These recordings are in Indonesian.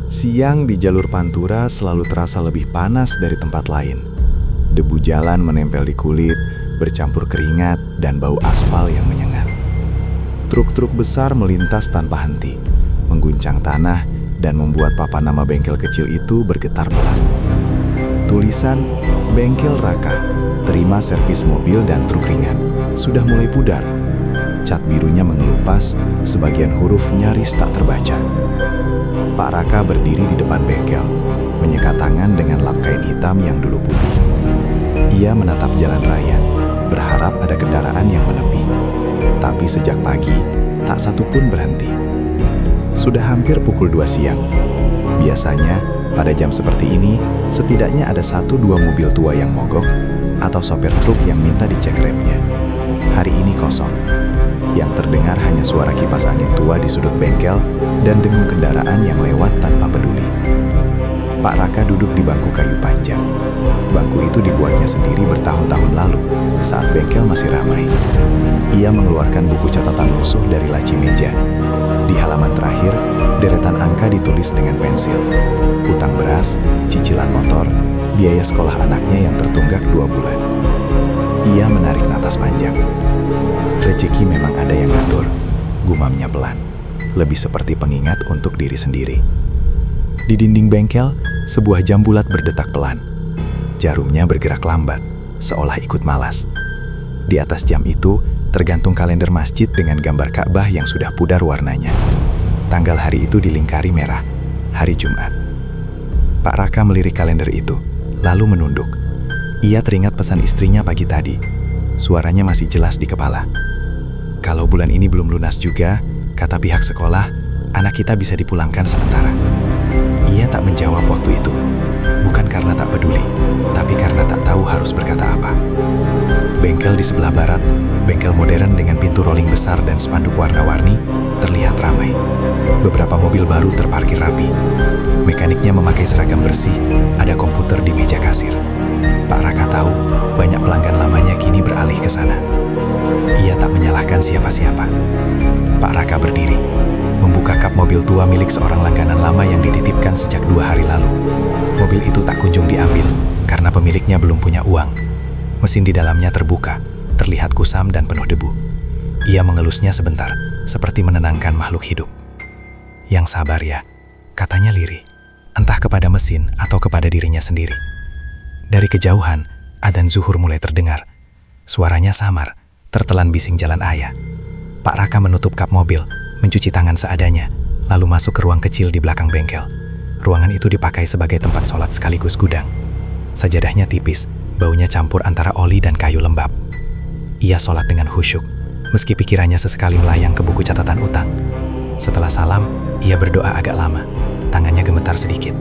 Siang di jalur Pantura selalu terasa lebih panas dari tempat lain. Debu jalan menempel di kulit, bercampur keringat dan bau aspal yang menyengat. Truk-truk besar melintas tanpa henti, mengguncang tanah dan membuat papan nama bengkel kecil itu bergetar pelan. Tulisan Bengkel Raka, terima servis mobil dan truk ringan, sudah mulai pudar. Cat birunya mengelupas, sebagian huruf nyaris tak terbaca. Pak Raka berdiri di depan bengkel, menyekat tangan dengan lap kain hitam yang dulu putih. Ia menatap jalan raya, berharap ada kendaraan yang menepi. Tapi sejak pagi, tak satu pun berhenti. Sudah hampir pukul 2 siang. Biasanya, pada jam seperti ini, setidaknya ada 1-2 mobil tua yang mogok atau sopir truk yang minta dicek remnya. Hari ini kosong. Yang terdengar hanya suara kipas angin tua di sudut bengkel dan dengung kendaraan yang lewat tanpa peduli. Pak Raka duduk di bangku kayu panjang. Bangku itu dibuatnya sendiri bertahun-tahun lalu, saat bengkel masih ramai. Ia mengeluarkan buku catatan lusuh dari laci meja. Di halaman terakhir, deretan angka ditulis dengan pensil. Utang beras, cicilan motor, biaya sekolah anaknya yang tertunggak 2 bulan. Ia menarik napas panjang. Rezeki memang ada yang ngatur, gumamnya pelan, lebih seperti pengingat untuk diri sendiri. Di dinding bengkel, sebuah jam bulat berdetak pelan. Jarumnya bergerak lambat, seolah ikut malas. Di atas jam itu, tergantung kalender masjid dengan gambar Ka'bah yang sudah pudar warnanya. Tanggal hari itu dilingkari merah, hari Jumat. Pak Raka melirik kalender itu, lalu menunduk. Ia teringat pesan istrinya pagi tadi. Suaranya masih jelas di kepala. Kalau bulan ini belum lunas juga, kata pihak sekolah, anak kita bisa dipulangkan sementara. Ia tak menjawab waktu itu. Bukan karena tak peduli, tapi karena tak tahu harus berkata apa. Bengkel di sebelah barat, bengkel modern dengan pintu rolling besar dan spanduk warna-warni, terlihat ramai. Beberapa mobil baru terparkir rapi. Mekaniknya memakai seragam bersih, ada komputer di meja kasir. Pak Raka tahu, banyak pelanggan lamanya kini beralih ke sana. Ia tak menyalahkan siapa-siapa. Pak Raka berdiri, membuka kap mobil tua milik seorang langganan lama yang dititipkan sejak 2 hari lalu. Mobil itu tak kunjung diambil, karena pemiliknya belum punya uang. Mesin di dalamnya terbuka, terlihat kusam dan penuh debu. Ia mengelusnya sebentar, seperti menenangkan makhluk hidup. Yang sabar ya, katanya lirih, entah kepada mesin atau kepada dirinya sendiri. Dari kejauhan, adzan zuhur mulai terdengar. Suaranya samar, tertelan bising jalan ayah. Pak Raka menutup kap mobil, mencuci tangan seadanya, lalu masuk ke ruang kecil di belakang bengkel. Ruangan itu dipakai sebagai tempat sholat sekaligus gudang. Sajadahnya tipis, baunya campur antara oli dan kayu lembab. Ia sholat dengan khusyuk, meski pikirannya sesekali melayang ke buku catatan utang. Setelah salam, ia berdoa agak lama, tangannya gemetar sedikit.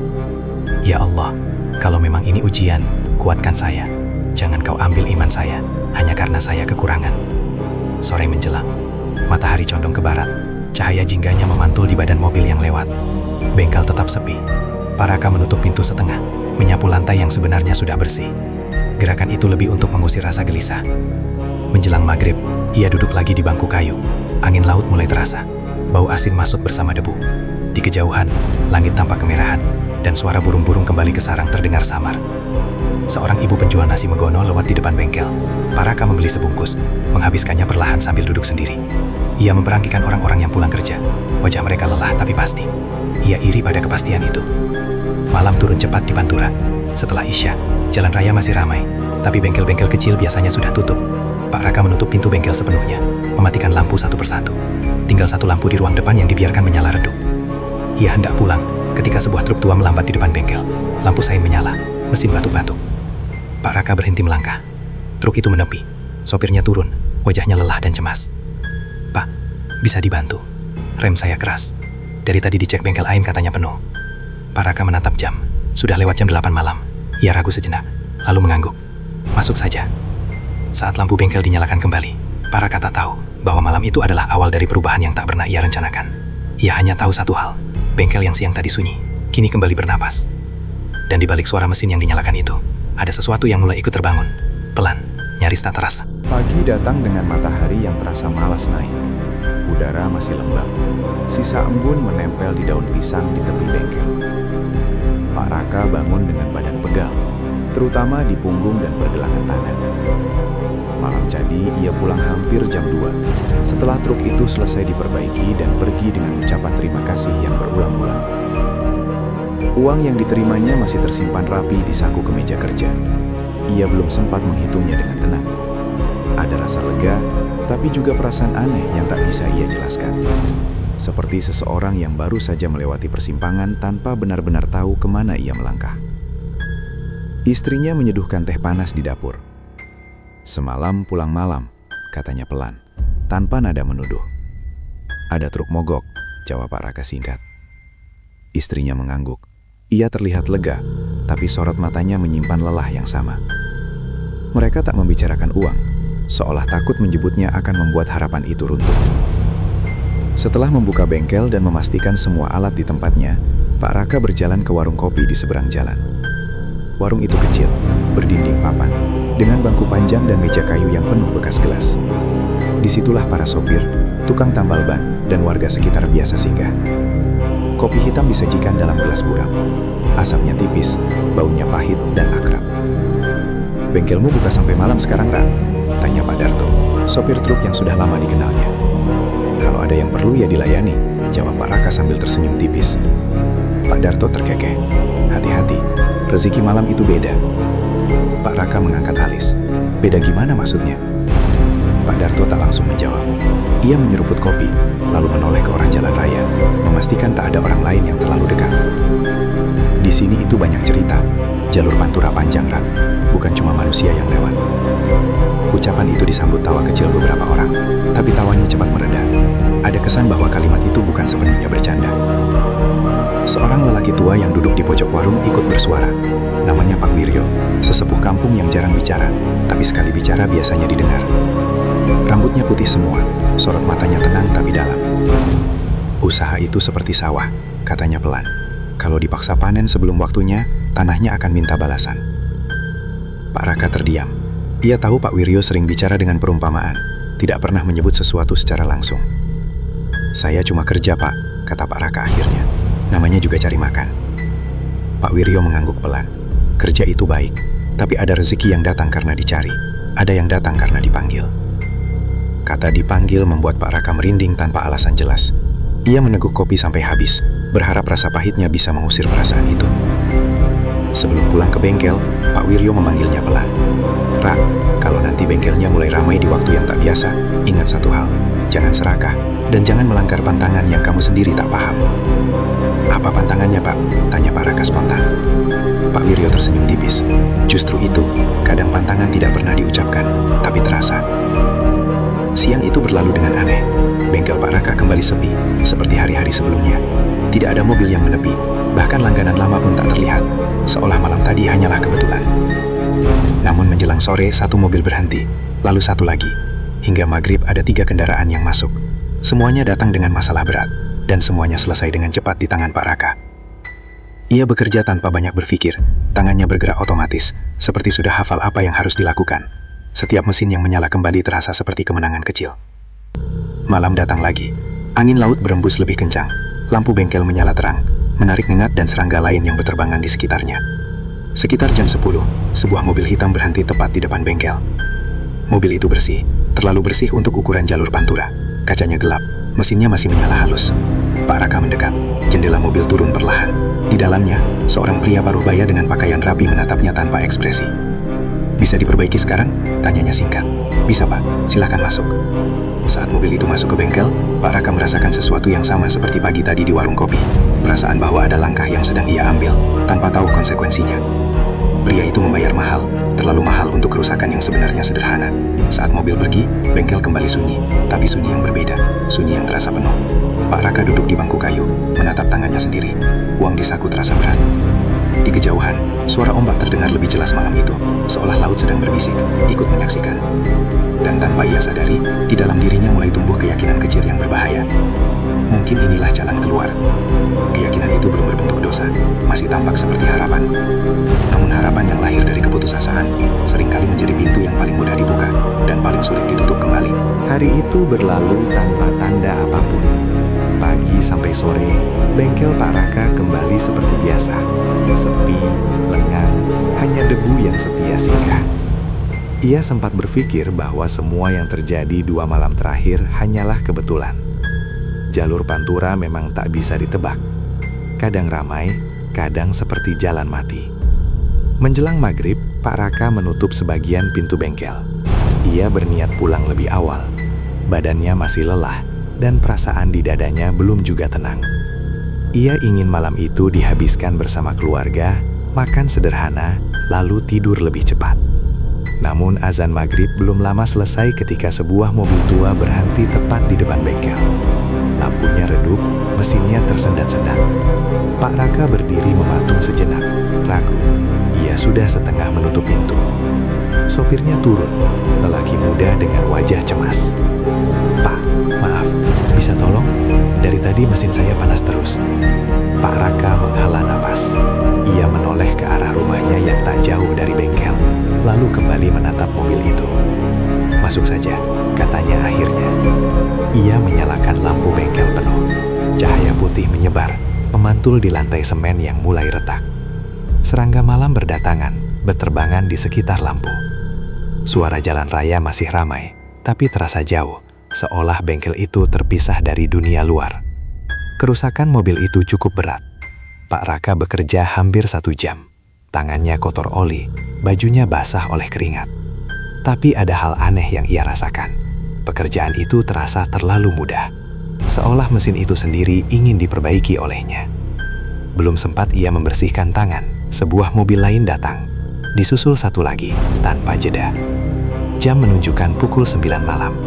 Ya Allah, kalau memang ini ujian, kuatkan saya. Jangan kau ambil iman saya, hanya karena saya kekurangan. Sore menjelang, matahari condong ke barat. Cahaya jingganya memantul di badan mobil yang lewat. Bengkel tetap sepi. Pak Raka menutup pintu setengah, menyapu lantai yang sebenarnya sudah bersih. Gerakan itu lebih untuk mengusir rasa gelisah. Menjelang maghrib, ia duduk lagi di bangku kayu. Angin laut mulai terasa. Bau asin masuk bersama debu. Di kejauhan, langit tampak kemerahan, dan suara burung-burung kembali ke sarang terdengar samar. Seorang ibu penjual nasi megono lewat di depan bengkel. Pak Raka membeli sebungkus, menghabiskannya perlahan sambil duduk sendiri. Ia memperhatikan orang-orang yang pulang kerja. Wajah mereka lelah tapi pasti. Ia iri pada kepastian itu. Malam turun cepat di Pantura. Setelah Isya, jalan raya masih ramai, tapi bengkel-bengkel kecil biasanya sudah tutup. Pak Raka menutup pintu bengkel sepenuhnya, mematikan lampu satu persatu. Tinggal satu lampu di ruang depan yang dibiarkan menyala redup. Ia hendak pulang ketika sebuah truk tua melambat di depan bengkel. Lampu sein menyala, mesin batuk-batuk. Pak Raka berhenti melangkah. Truk itu menepi. Sopirnya turun, wajahnya lelah dan cemas. Pak, bisa dibantu? Rem saya keras. Dari tadi dicek bengkel lain katanya penuh. Pak Raka menatap jam. Sudah lewat jam 8 malam. Ia ragu sejenak, lalu mengangguk. Masuk saja. Saat lampu bengkel dinyalakan kembali, Pak Raka tak tahu bahwa malam itu adalah awal dari perubahan yang tak pernah ia rencanakan. Ia hanya tahu satu hal, bengkel yang siang tadi sunyi, kini kembali bernapas. Dan di balik suara mesin yang dinyalakan itu, ada sesuatu yang mulai ikut terbangun. Pelan, nyaris tak terasa. Pagi datang dengan matahari yang terasa malas naik. Udara masih lembab. Sisa embun menempel di daun pisang di tepi bengkel. Raka bangun dengan badan pegal, terutama di punggung dan pergelangan tangan. Malam jadi, ia pulang hampir jam 2, setelah truk itu selesai diperbaiki dan pergi dengan ucapan terima kasih yang berulang-ulang. Uang yang diterimanya masih tersimpan rapi di saku kemeja kerja. Ia belum sempat menghitungnya dengan tenang. Ada rasa lega, tapi juga perasaan aneh yang tak bisa ia jelaskan. Seperti seseorang yang baru saja melewati persimpangan tanpa benar-benar tahu kemana ia melangkah. Istrinya menyeduhkan teh panas di dapur. "Semalam pulang malam," katanya pelan, tanpa nada menuduh. "Ada truk mogok," jawab Pak Raka singkat. Istrinya mengangguk. Ia terlihat lega, tapi sorot matanya menyimpan lelah yang sama. Mereka tak membicarakan uang, seolah takut menyebutnya akan membuat harapan itu runtuh. Setelah membuka bengkel dan memastikan semua alat di tempatnya, Pak Raka berjalan ke warung kopi di seberang jalan. Warung itu kecil, berdinding papan, dengan bangku panjang dan meja kayu yang penuh bekas gelas. Disitulah para sopir, tukang tambal ban, dan warga sekitar biasa singgah. Kopi hitam disajikan dalam gelas buram. Asapnya tipis, baunya pahit dan akrab. "Bengkelmu buka sampai malam sekarang, Rak?" tanya Pak Darto, sopir truk yang sudah lama dikenalnya. "Kalau ada yang perlu ya dilayani," jawab Pak Raka sambil tersenyum tipis. Pak Darto terkekeh. "Hati-hati, rezeki malam itu beda." Pak Raka mengangkat alis. "Beda gimana maksudnya?" Pak Darto tak langsung menjawab. Ia menyeruput kopi, lalu menoleh ke arah jalan raya, memastikan tak ada orang lain yang terlalu dekat. "Di sini itu banyak cerita. Jalur Pantura panjang, Rak. Bukan cuma manusia yang lewat." Ucapan itu disambut tawa kecil beberapa orang, tapi tawanya cepat mereda. Ada kesan bahwa kalimat itu bukan sepenuhnya bercanda. Seorang lelaki tua yang duduk di pojok warung ikut bersuara. Namanya Pak Wiryo, sesepuh kampung yang jarang bicara, tapi sekali bicara biasanya didengar. Rambutnya putih semua, sorot matanya tenang tapi dalam. "Usaha itu seperti sawah," katanya pelan. "Kalau dipaksa panen sebelum waktunya, tanahnya akan minta balasan." Pak Raka terdiam. Ia tahu Pak Wiryo sering bicara dengan perumpamaan, tidak pernah menyebut sesuatu secara langsung. "Saya cuma kerja, Pak," kata Pak Raka akhirnya. "Namanya juga cari makan." Pak Wiryo mengangguk pelan. "Kerja itu baik, tapi ada rezeki yang datang karena dicari, ada yang datang karena dipanggil." Kata dipanggil membuat Pak Raka merinding tanpa alasan jelas. Ia meneguk kopi sampai habis, berharap rasa pahitnya bisa mengusir perasaan itu. Sebelum pulang ke bengkel, Pak Wiryo memanggilnya pelan. "Rak, kalau nanti bengkelnya mulai ramai di waktu yang tak biasa, ingat satu hal, jangan serakah, dan jangan melanggar pantangan yang kamu sendiri tak paham." "Apa pantangannya, Pak?" tanya Pak Raka spontan. Pak Wiryo tersenyum tipis. "Justru itu, kadang pantangan tidak pernah diucapkan, tapi terasa." Siang itu berlalu dengan aneh. Bengkel Pak Raka kembali sepi, seperti hari-hari sebelumnya. Tidak ada mobil yang menepi, bahkan langganan lama pun tak terlihat, seolah malam tadi hanyalah kebetulan. Namun menjelang sore, satu mobil berhenti, lalu satu lagi. Hingga maghrib ada 3 kendaraan yang masuk. Semuanya datang dengan masalah berat, dan semuanya selesai dengan cepat di tangan Pak Raka. Ia bekerja tanpa banyak berpikir, tangannya bergerak otomatis, seperti sudah hafal apa yang harus dilakukan. Setiap mesin yang menyala kembali terasa seperti kemenangan kecil. Malam datang lagi. Angin laut berembus lebih kencang. Lampu bengkel menyala terang, menarik ngengat dan serangga lain yang berterbangan di sekitarnya. Sekitar jam 10, sebuah mobil hitam berhenti tepat di depan bengkel. Mobil itu bersih, terlalu bersih untuk ukuran jalur Pantura. Kacanya gelap, mesinnya masih menyala halus. Pak Raka mendekat, jendela mobil turun perlahan. Di dalamnya, seorang pria paruh baya dengan pakaian rapi menatapnya tanpa ekspresi. "Bisa diperbaiki sekarang?" tanyanya singkat. "Bisa, Pak, silakan masuk." Saat mobil itu masuk ke bengkel, Pak Raka merasakan sesuatu yang sama seperti pagi tadi di warung kopi. Perasaan bahwa ada langkah yang sedang ia ambil, tanpa tahu konsekuensinya. Pria itu membayar mahal, terlalu mahal untuk kerusakan yang sebenarnya sederhana. Saat mobil pergi, bengkel kembali sunyi, tapi sunyi yang berbeda, sunyi yang terasa penuh. Pak Raka duduk di bangku kayu, menatap tangannya sendiri. Uang di saku terasa berat. Di kejauhan, suara ombak terdengar lebih jelas malam itu, seolah laut sedang berbisik, ikut menyaksikan. Dan tanpa ia sadari, di dalam dirinya mulai tumbuh keyakinan kecil yang berbahaya. Mungkin inilah jalan keluar. Keyakinan itu belum berbentuk dosa, masih tampak seperti harapan. Namun harapan yang lahir dari keputusasaan seringkali menjadi pintu yang paling mudah dibuka dan paling sulit ditutup kembali. Hari itu berlalu tanpa tanda apapun. Pagi sampai sore, bengkel Pak Raka kembali seperti biasa. Sepi, lengang, hanya debu yang setia singgah. Ia sempat berpikir bahwa semua yang terjadi 2 malam terakhir hanyalah kebetulan. Jalur Pantura memang tak bisa ditebak. Kadang ramai, kadang seperti jalan mati. Menjelang maghrib, Pak Raka menutup sebagian pintu bengkel. Ia berniat pulang lebih awal. Badannya masih lelah, dan perasaan di dadanya belum juga tenang. Ia ingin malam itu dihabiskan bersama keluarga, makan sederhana, lalu tidur lebih cepat. Namun azan maghrib belum lama selesai ketika sebuah mobil tua berhenti tepat di depan bengkel. Lampunya redup, mesinnya tersendat-sendat. Pak Raka berdiri mematung sejenak, ragu. Ia sudah setengah menutup pintu. Sopirnya turun, lelaki muda dengan wajah cemas. "Pak, maaf, bisa tolong? Dari tadi mesin saya panas terus." Pak Raka menghela napas. Ia menoleh ke arah rumahnya yang tak jauh dari bengkel, lalu kembali menatap mobil itu. "Masuk saja," katanya akhirnya. Ia menyalakan lampu bengkel penuh. Cahaya putih menyebar, memantul di lantai semen yang mulai retak. Serangga malam berdatangan, berterbangan di sekitar lampu. Suara jalan raya masih ramai, tapi terasa jauh, seolah bengkel itu terpisah dari dunia luar. Kerusakan mobil itu cukup berat. Pak Raka bekerja hampir 1 jam. Tangannya kotor oli, bajunya basah oleh keringat. Tapi ada hal aneh yang ia rasakan. Pekerjaan itu terasa terlalu mudah. Seolah mesin itu sendiri ingin diperbaiki olehnya. Belum sempat ia membersihkan tangan, sebuah mobil lain datang. Disusul satu lagi, tanpa jeda. Jam menunjukkan pukul 9 malam.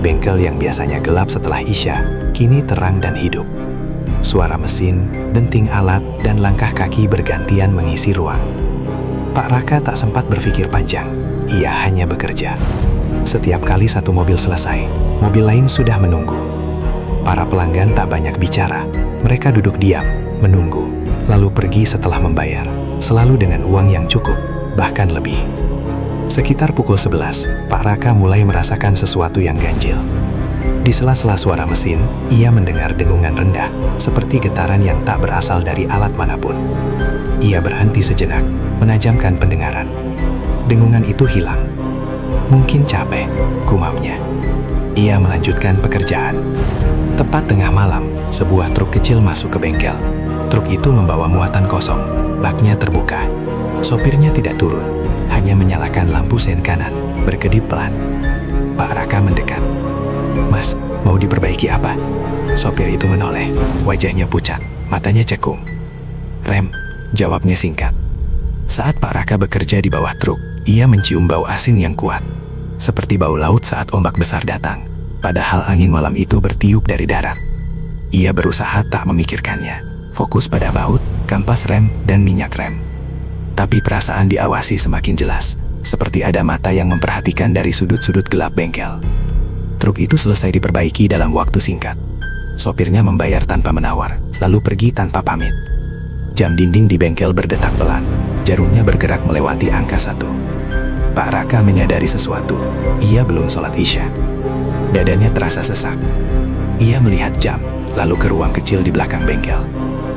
Bengkel yang biasanya gelap setelah Isya, kini terang dan hidup. Suara mesin, denting alat, dan langkah kaki bergantian mengisi ruang. Pak Raka tak sempat berpikir panjang, ia hanya bekerja. Setiap kali satu mobil selesai, mobil lain sudah menunggu. Para pelanggan tak banyak bicara, mereka duduk diam, menunggu, lalu pergi setelah membayar, selalu dengan uang yang cukup, bahkan lebih. Sekitar pukul 11, Pak Raka mulai merasakan sesuatu yang ganjil. Di sela-sela suara mesin, ia mendengar dengungan rendah, seperti getaran yang tak berasal dari alat manapun. Ia berhenti sejenak, menajamkan pendengaran. Dengungan itu hilang. "Mungkin capek," gumamnya. Ia melanjutkan pekerjaan. Tepat tengah malam, sebuah truk kecil masuk ke bengkel. Truk itu membawa muatan kosong, baknya terbuka. Sopirnya tidak turun, hanya menyalakan lampu sen kanan, berkedip pelan. Pak Raka mendekat. "Mas, mau diperbaiki apa?" Sopir itu menoleh, wajahnya pucat, matanya cekung. "Rem," jawabnya singkat. Saat Pak Raka bekerja di bawah truk, ia mencium bau asin yang kuat, seperti bau laut saat ombak besar datang, padahal angin malam itu bertiup dari darat. Ia berusaha tak memikirkannya, fokus pada baut, kampas rem, dan minyak rem. Tapi perasaan diawasi semakin jelas, seperti ada mata yang memperhatikan dari sudut-sudut gelap bengkel. Truk itu selesai diperbaiki dalam waktu singkat. Sopirnya membayar tanpa menawar, lalu pergi tanpa pamit. Jam dinding di bengkel berdetak pelan, jarumnya bergerak melewati angka 1. Pak Raka menyadari sesuatu, ia belum sholat Isya. Dadanya terasa sesak. Ia melihat jam, lalu ke ruang kecil di belakang bengkel.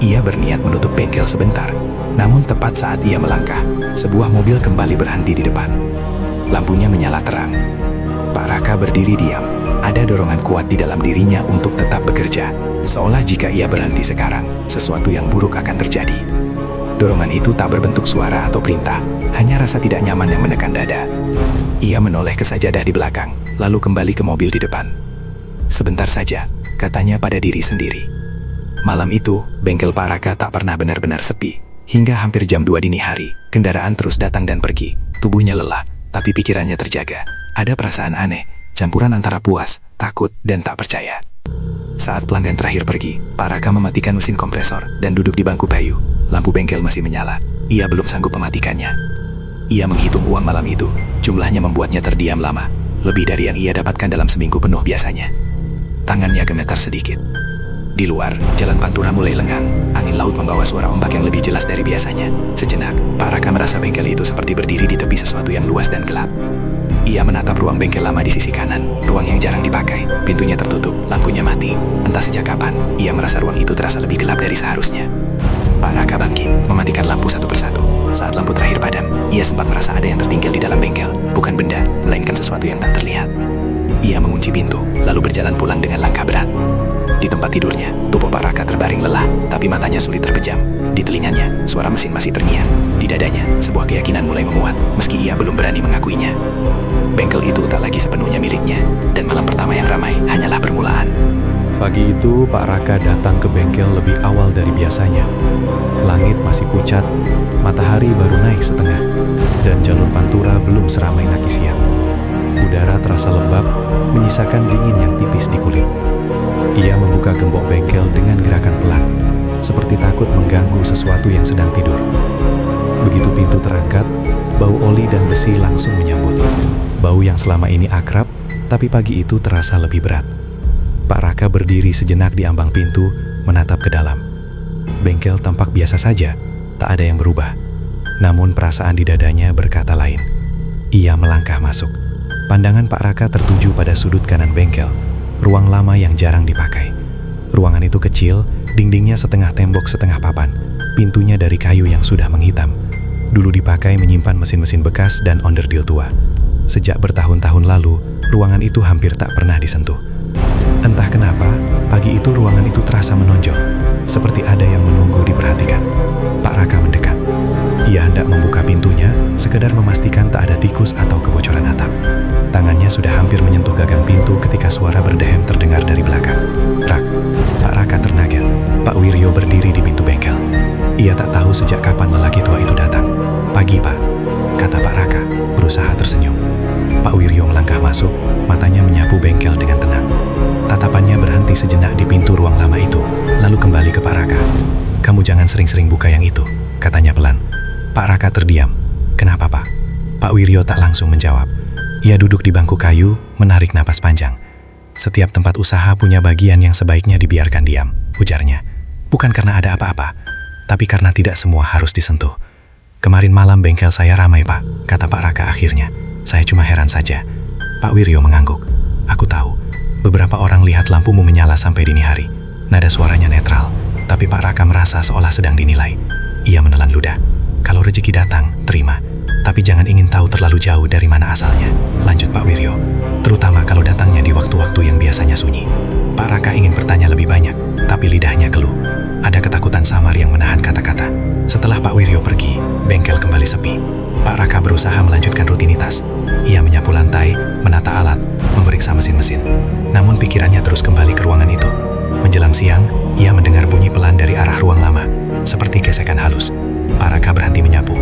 Ia berniat menutup bengkel sebentar, namun tepat saat ia melangkah, sebuah mobil kembali berhenti di depan. Lampunya menyala terang. Pak Raka berdiri diam, ada dorongan kuat di dalam dirinya untuk tetap bekerja, seolah jika ia berhenti sekarang, sesuatu yang buruk akan terjadi. Dorongan itu tak berbentuk suara atau perintah, hanya rasa tidak nyaman yang menekan dada. Ia menoleh ke sajadah di belakang, lalu kembali ke mobil di depan. "Sebentar saja," katanya pada diri sendiri. Malam itu, bengkel Pak Raka tak pernah benar-benar sepi. Hingga hampir jam 2 dini hari, kendaraan terus datang dan pergi. Tubuhnya lelah, tapi pikirannya terjaga. Ada perasaan aneh, campuran antara puas, takut, dan tak percaya. Saat pelanggan terakhir pergi, Pak Raka mematikan mesin kompresor dan duduk di bangku kayu. Lampu bengkel masih menyala. Ia belum sanggup mematikannya. Ia menghitung uang malam itu. Jumlahnya membuatnya terdiam lama. Lebih dari yang ia dapatkan dalam seminggu penuh biasanya. Tangannya gemetar sedikit. Di luar, jalan Pantura mulai lengang. Angin laut membawa suara ombak yang lebih jelas dari biasanya. Sejenak, Pak Raka merasa bengkel itu seperti berdiri di tepi sesuatu yang luas dan gelap. Ia menatap ruang bengkel lama di sisi kanan, ruang yang jarang dipakai. Pintunya tertutup, lampunya mati. Entah sejak kapan, ia merasa ruang itu terasa lebih gelap dari seharusnya. Pak Raka bangkit, mematikan lampu satu persatu. Saat lampu terakhir padam, ia sempat merasa ada yang tertinggal di dalam bengkel. Bukan benda, melainkan sesuatu yang tak terlihat. Ia mengunci pintu, lalu berjalan pulang dengan langkah berat. Di tempat tidurnya, tubuh Pak Raka terbaring lelah, tapi matanya sulit terpejam. Di telinganya, suara mesin masih terngiang. Di dadanya, sebuah keyakinan mulai memuat, meski ia belum berani mengakuinya. Bengkel itu tak lagi sepenuhnya miliknya, dan malam pertama yang ramai hanyalah permulaan. Pagi itu, Pak Raka datang ke bengkel lebih awal dari biasanya. Langit masih pucat, matahari baru naik setengah, dan jalur pantura belum seramai naki siang. Udara terasa lembab, menyisakan dingin yang tipis di kulit. Ia membuka gembok bengkel dengan gerakan pelan, seperti takut mengganggu sesuatu yang sedang tidur. Begitu pintu terangkat, bau oli dan besi langsung menyambut. Bau yang selama ini akrab, tapi pagi itu terasa lebih berat. Pak Raka berdiri sejenak di ambang pintu, menatap ke dalam. Bengkel tampak biasa saja, tak ada yang berubah. Namun perasaan di dadanya berkata lain. Ia melangkah masuk. Pandangan Pak Raka tertuju pada sudut kanan bengkel, ruang lama yang jarang dipakai. Ruangan itu kecil, dindingnya setengah tembok setengah papan, pintunya dari kayu yang sudah menghitam. Dulu dipakai menyimpan mesin-mesin bekas dan onderdil tua. Sejak bertahun-tahun lalu, ruangan itu hampir tak pernah disentuh. Entah kenapa, pagi itu ruangan itu terasa menonjol, seperti ada yang menunggu diperhatikan. Pak Raka mendekat. Ia hendak membuka pintunya, sekedar memastikan tak ada tikus atau kebocoran atap. Tangannya sudah hampir menyentuh gagang pintu ketika suara berdehem terdengar dari belakang. Rak. Pak Raka ternaget. Pak Wiryo berdiri di pintu bengkel. Ia tak tahu sejak kapan lelaki tua itu datang. Pagi, Pak, kata Pak Raka, berusaha tersenyum. Pak Wiryo melangkah masuk, matanya menyapu bengkel dengan tenang. Tatapannya berhenti sejenak di pintu ruang lama itu, lalu kembali ke Pak Raka. Kamu jangan sering-sering buka yang itu, katanya pelan. Pak Raka terdiam. Kenapa, Pak? Pak Wiryo tak langsung menjawab. Ia duduk di bangku kayu, menarik napas panjang. Setiap tempat usaha punya bagian yang sebaiknya dibiarkan diam, ujarnya. Bukan karena ada apa-apa, tapi karena tidak semua harus disentuh. Kemarin malam bengkel saya ramai, Pak, kata Pak Raka akhirnya. Saya cuma heran saja. Pak Wiryo mengangguk. Aku tahu, beberapa orang lihat lampumu menyala sampai dini hari. Nada suaranya netral, tapi Pak Raka merasa seolah sedang dinilai. Ia menelan ludah. Kalau rezeki datang, terima. Tapi jangan ingin tahu terlalu jauh dari mana asalnya, lanjut Pak Wiryo. Terutama kalau datangnya di waktu-waktu yang biasanya sunyi. Pak Raka ingin bertanya lebih banyak, tapi lidahnya keluh. Ada ketakutan samar yang menahan kata-kata. Setelah Pak Wiryo pergi, bengkel kembali sepi. Pak Raka berusaha melanjutkan rutinitas. Ia menyapu lantai, menata alat, memeriksa mesin-mesin. Namun pikirannya terus kembali ke ruangan itu. Menjelang siang, ia mendengar bunyi pelan dari arah ruang lama, seperti gesekan halus. Pak Raka berhenti menyapu.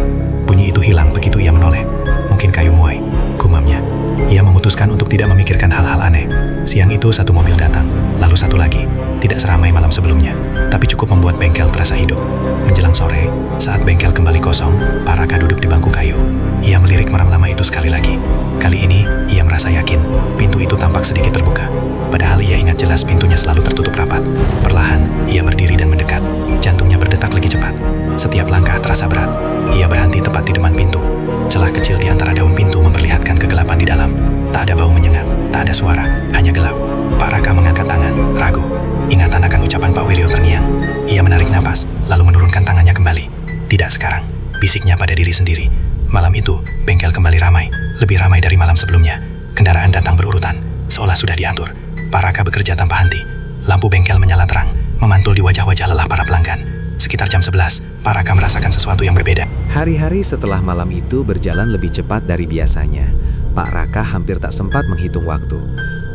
Bunyi itu hilang begitu ia menoleh. Mungkin kayu muai, gumamnya. Ia memutuskan untuk tidak memikirkan hal-hal aneh. Siang itu satu mobil datang, lalu satu lagi. Tidak seramai malam sebelumnya, tapi cukup membuat bengkel terasa hidup. Menjelang sore, saat bengkel kembali kosong, Pak Raka duduk di bangku kayu. Ia melirik merang lama itu sekali lagi. Kali ini, ia merasa yakin, pintu itu tampak sedikit terbuka. Padahal ia ingat jelas pintunya selalu tertutup rapat. Perlahan, ia berdiri dan mendekat. Jantungnya berdetak lagi cepat. Setiap langkah terasa berat. Ia berhenti tepat di depan pintu. Celah kecil di antara daun pintu memperlihatkan kegelapan di dalam. Tak ada bau menyengat, tak ada suara, hanya gelap. Pak Raka mengangkat tangan, ragu. Ingatan akan ucapan Pak Wiryo terngiang. Ia menarik napas, lalu menurunkan tangannya kembali. Tidak sekarang, bisiknya pada diri sendiri. Malam itu, bengkel kembali ramai, lebih ramai dari malam sebelumnya. Kendaraan datang berurutan, seolah sudah diatur. Pak Raka bekerja tanpa henti. Lampu bengkel menyala terang, memantul di wajah-wajah lelah para pelanggan. Sekitar jam 11, Pak Raka merasakan sesuatu yang berbeda. Hari-hari setelah malam itu berjalan lebih cepat dari biasanya. Pak Raka hampir tak sempat menghitung waktu.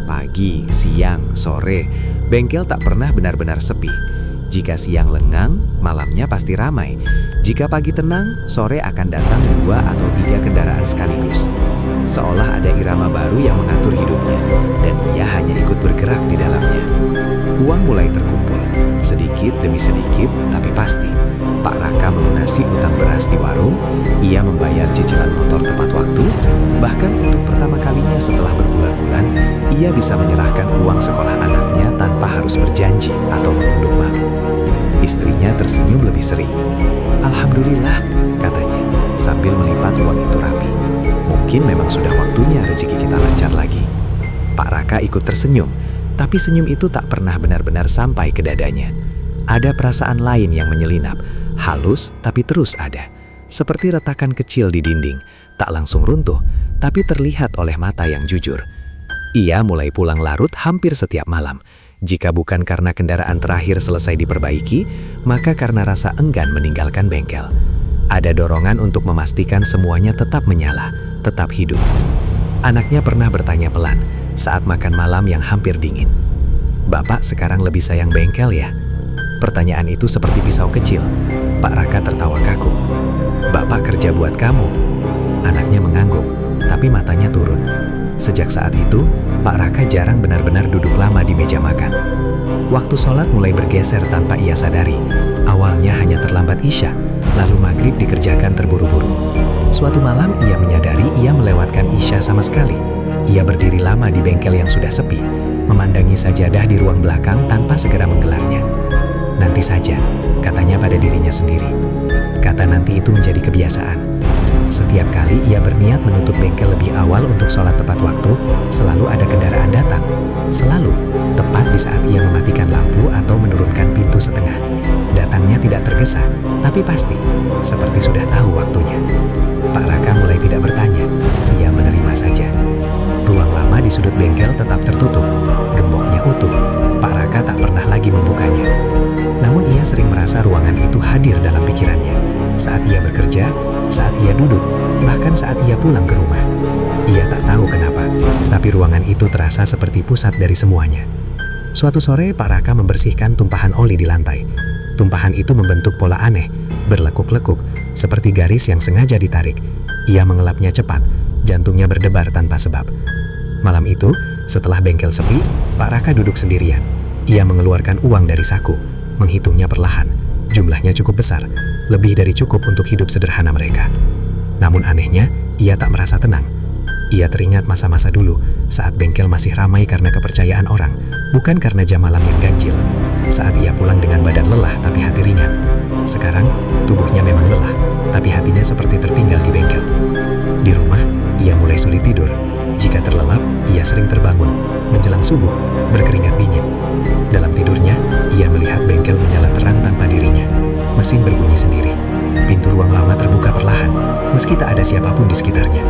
Pagi, siang, sore, bengkel tak pernah benar-benar sepi. Jika siang lengang, malamnya pasti ramai. Jika pagi tenang, sore akan datang 2 atau 3 kendaraan sekaligus. Seolah ada irama baru yang mengatur hidupnya, dan ia hanya ikut bergerak di dalamnya. Uang mulai terkumpul, sedikit demi sedikit, tapi pasti. Pak Raka melunasi utang beras di warung, ia membayar cicilan motor tepat waktu, bahkan untuk pertama kalinya setelah berbulan-bulan, ia bisa menyerahkan uang sekolah anaknya tanpa harus berjanji atau menunduk malu. Istrinya tersenyum lebih sering. Alhamdulillah, katanya, sambil melipat uang itu rapi. Mungkin memang sudah waktunya rezeki kita lancar lagi. Pak Raka ikut tersenyum, tapi senyum itu tak pernah benar-benar sampai ke dadanya. Ada perasaan lain yang menyelinap, halus tapi terus ada. Seperti retakan kecil di dinding, tak langsung runtuh, tapi terlihat oleh mata yang jujur. Ia mulai pulang larut hampir setiap malam. Jika bukan karena kendaraan terakhir selesai diperbaiki, maka karena rasa enggan meninggalkan bengkel. Ada dorongan untuk memastikan semuanya tetap menyala, tetap hidup. Anaknya pernah bertanya pelan saat makan malam yang hampir dingin. "Bapak sekarang lebih sayang bengkel ya?" Pertanyaan itu seperti pisau kecil. Pak Raka tertawa kaku. "Bapak kerja buat kamu." Anaknya mengangguk, tapi matanya turun. Sejak saat itu, Pak Raka jarang benar-benar duduk lama di meja makan. Waktu sholat mulai bergeser tanpa ia sadari. Awalnya hanya terlambat Isya, lalu maghrib dikerjakan terburu-buru. Suatu malam ia menyadari ia melewatkan Isya sama sekali. Ia berdiri lama di bengkel yang sudah sepi, memandangi sajadah di ruang belakang tanpa segera menggelarnya. "Nanti saja," katanya pada dirinya sendiri. Kata nanti itu menjadi kebiasaan. Setiap kali ia berniat menutup bengkel lebih awal untuk sholat tepat waktu, selalu ada kendaraan datang. Selalu, tepat di saat ia mematikan lampu atau menurunkan pintu setengah. Datangnya tidak tergesa, tapi pasti, seperti sudah tahu waktunya. Pak Raka mulai tidak bertanya, ia menerima saja. Ruang lama di sudut bengkel tetap tertutup, gemboknya utuh. Pak Raka tak pernah lagi membukanya. Namun ia sering merasa ruangan itu hadir dalam pikirannya. Saat ia bekerja, saat ia duduk, bahkan saat ia pulang ke rumah. Ia tak tahu kenapa, tapi ruangan itu terasa seperti pusat dari semuanya. Suatu sore, Pak Raka membersihkan tumpahan oli di lantai. Tumpahan itu membentuk pola aneh, berlekuk-lekuk, seperti garis yang sengaja ditarik. Ia mengelapnya cepat, jantungnya berdebar tanpa sebab. Malam itu, setelah bengkel sepi, Pak Raka duduk sendirian. Ia mengeluarkan uang dari saku, menghitungnya perlahan. Jumlahnya cukup besar, lebih dari cukup untuk hidup sederhana mereka. Namun anehnya, ia tak merasa tenang. Ia teringat masa-masa dulu, saat bengkel masih ramai karena kepercayaan orang, bukan karena jam malam yang ganjil. Saat ia pulang dengan badan lelah tapi hati ringan. Sekarang, tubuhnya memang lelah, tapi hatinya seperti tertinggal di bengkel. Di rumah, ia mulai sulit tidur. Jika terlelap, ia sering terbangun, menjelang subuh, berkeringat dingin. Dalam tidurnya, ia melihat bengkel menyala terang tanpa dirinya. Mesin berbunyi sendiri. Pintu ruang lama terbuka perlahan, meski tak ada siapapun di sekitarnya.